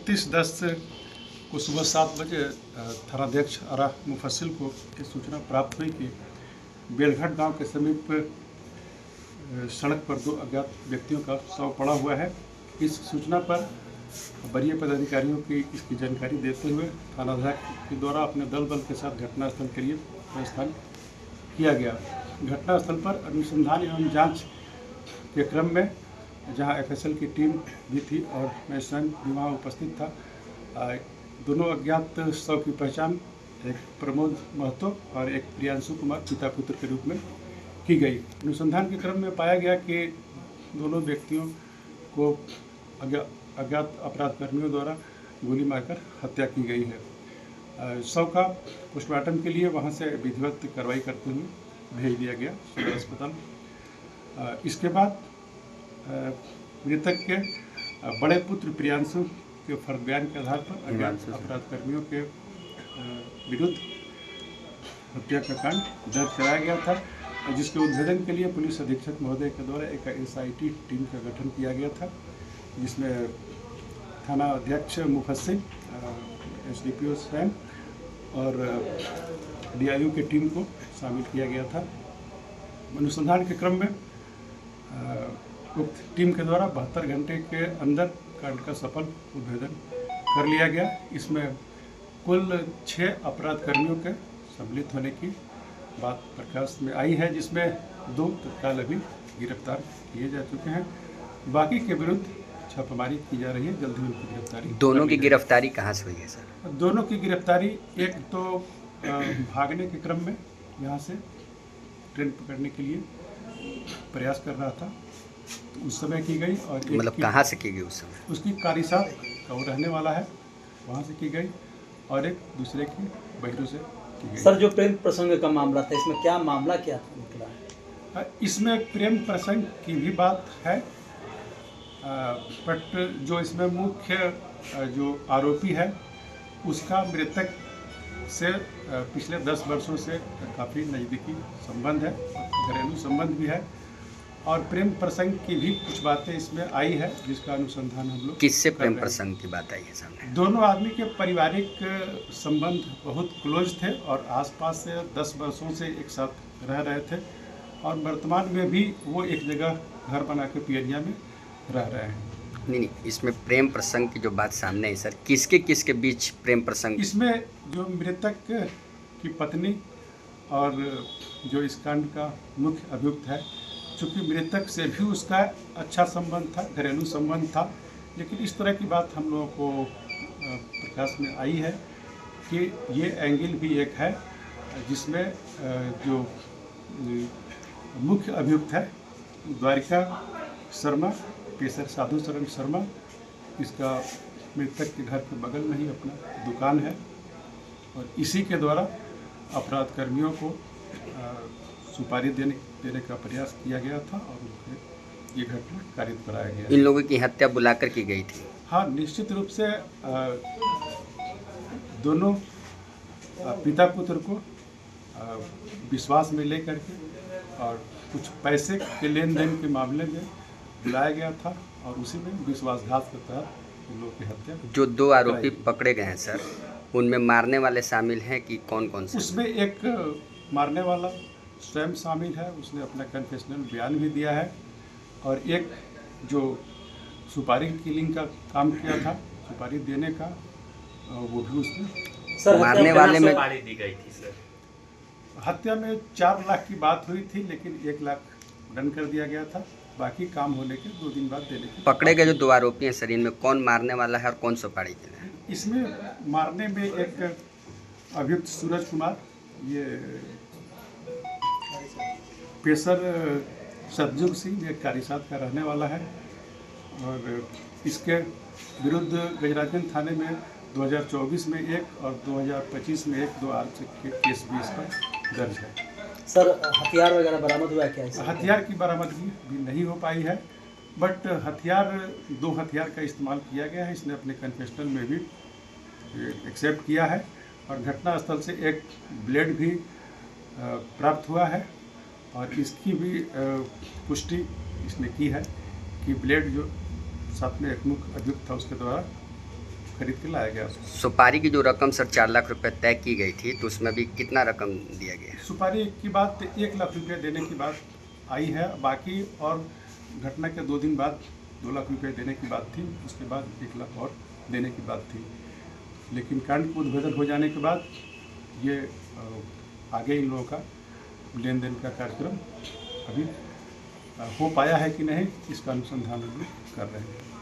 31/10 को सुबह 7 बजे थानाध्यक्ष आरा मुफस्सिल को ये सूचना प्राप्त हुई कि बेलघट गांव के समीप सड़क पर 2 अज्ञात व्यक्तियों का शव पड़ा हुआ है। इस सूचना पर वरीय पदाधिकारियों की इसकी जानकारी देते हुए थानाध्यक्ष के द्वारा अपने दल के साथ घटनास्थल के लिए प्रस्थान किया गया। घटनास्थल पर अनुसंधान एवं जांच के क्रम में जहां FSL की टीम भी थी और मैं स्वयं भी वहाँ उपस्थित था, दोनों अज्ञात शव की पहचान एक प्रमोद महतो और एक प्रियांशु कुमार पिता पुत्र के रूप में की गई। अनुसंधान के क्रम में पाया गया कि दोनों व्यक्तियों को अज्ञात अपराधकर्मियों द्वारा गोली मारकर हत्या की गई है। शव का पोस्टमार्टम के लिए वहां से विधिवत कार्रवाई करते हुए भेज दिया गया सदर अस्पताल। इसके बाद मृतक के बड़े पुत्र प्रियांशु के फर्द बयान के आधार पर अज्ञात अपराधकर्मियों के विरुद्ध हत्या का कांड दर्ज कराया गया था, जिसके उद्भेदन के लिए पुलिस अधीक्षक महोदय के द्वारा एक SIT टीम का गठन किया गया था, जिसमें थाना अध्यक्ष मुफस्सिल, SDPO स्वयं और DIU की टीम को शामिल किया गया था। अनुसंधान के क्रम में उक्त टीम के द्वारा 72 घंटे के अंदर कांड का सफल उद्भेदन कर लिया गया। इसमें कुल 6 अपराधकर्मियों के सम्मिलित होने की बात प्रकाश में आई है, जिसमें 2 तत्काल अभी गिरफ्तार किए जा चुके हैं। बाकी के विरुद्ध छापेमारी की जा रही है, जल्द ही उनकी गिरफ्तारी। दोनों की गिरफ्तारी कहाँ से हुई है सर? दोनों की गिरफ्तारी एक तो भागने के क्रम में यहाँ से ट्रेन पकड़ने के लिए प्रयास कर रहा था, तो उस समय की गई। और मतलब कहाँ से की गई उस समय? उसकी कारीसाथ का वो रहने वाला है, वहाँ से की गई, और एक दूसरे की बहिरों से की गई। सर, जो प्रेम प्रसंग का मामला था, इसमें क्या मामला क्या निकला है? इसमें प्रेम प्रसंग की भी बात है, बट जो इसमें मुख्य जो आरोपी है उसका मृतक से पिछले 10 वर्षों से काफ़ी नज़दीकी संबंध है, घरेलू संबंध भी है, और प्रेम प्रसंग की भी कुछ बातें इसमें आई है, जिसका अनुसंधान हम लोग। किससे प्रेम प्रसंग की बात आई है सामने? दोनों आदमी के पारिवारिक संबंध बहुत क्लोज थे और आसपास से 10 वर्षों से एक साथ रह रहे थे, और वर्तमान में भी वो एक जगह घर बना के पियरिया में रह रहे हैं। नहीं, इसमें प्रेम प्रसंग की जो बात सामने है सर, किसके बीच प्रेम प्रसंग? इसमें जो मृतक की पत्नी और जो इस कांड का मुख्य अभियुक्त है, चूँकि मृतक से भी उसका अच्छा संबंध था, घरेलू संबंध था, लेकिन इस तरह की बात हम लोगों को प्रकाश में आई है कि ये एंगल भी एक है, जिसमें जो मुख्य अभियुक्त है द्वारिका शर्मा, पेशर साधु शरण शर्मा, इसका मृतक के घर के बगल में ही अपना दुकान है, और इसी के द्वारा अपराधकर्मियों को सुपारी देने का प्रयास किया गया था, और उनके ये घटना कारित कराया गया। इन लोगों की हत्या बुलाकर की गई थी? हाँ, निश्चित रूप से दोनों पिता पुत्र को विश्वास में लेकर के और कुछ पैसे के लेन देन के मामले में बुलाया गया था, और उसी में विश्वासघात के तहत उन लोगों की हत्या। जो 2 आरोपी पकड़े गए हैं सर, उनमें मारने वाले शामिल हैं कि कौन से? उसमें एक मारने वाला स्वयं शामिल है, उसने अपना कन्फेशनल बयान भी दिया है, और एक जो सुपारी किलिंग का काम किया था, सुपारी देने का, वो भी उसने। सर, मारने वाले में सुपारी दी गई थी सर? हत्या में 4 लाख की बात हुई थी, लेकिन 1 लाख डन कर दिया गया था, बाकी काम होने के 2 दिन बाद देने की। पकड़े गए जो 2 आरोपी हैं सर, इनमें कौन मारने वाला है और कौन सुपारी देना है? इसमें मारने में एक अभियुक्त सूरज कुमार, ये पेशर सतजुग सिंह, एक कारीसाथ का रहने वाला है, और इसके विरुद्ध गजराजगंज थाने में 2024 में 1 और 2025 में 1 2 आर्थिक के केस भी इस पर दर्ज है। सर, हथियार वगैरह बरामद हुआ क्या? हथियार की बरामदगी भी नहीं हो पाई है, बट 2 हथियार का इस्तेमाल किया गया है, इसने अपने कन्फेशनल में भी एक्सेप्ट किया है, और घटनास्थल से एक ब्लेड भी प्राप्त हुआ है, और इसकी भी पुष्टि इसने की है कि ब्लेड जो साथ में एक मुख्य अभियुक्त था उसके द्वारा खरीद के लाया गया उसको। सुपारी की जो रकम सर 4 लाख रुपए तय की गई थी, तो उसमें भी कितना रकम दिया गया? सुपारी की बात 1 लाख रुपये देने की बात आई है, बाकी और घटना के 2 दिन बाद 2 लाख रुपये देने की बात थी, उसके बाद 1 लाख और देने की बात थी। लेकिन कांड को उद्भेदन हो जाने के बाद ये आगे इन लोगों का लेन देन का कार्यक्रम अभी हो पाया है कि नहीं, इसका अनुसंधान हम लोग कर रहे हैं।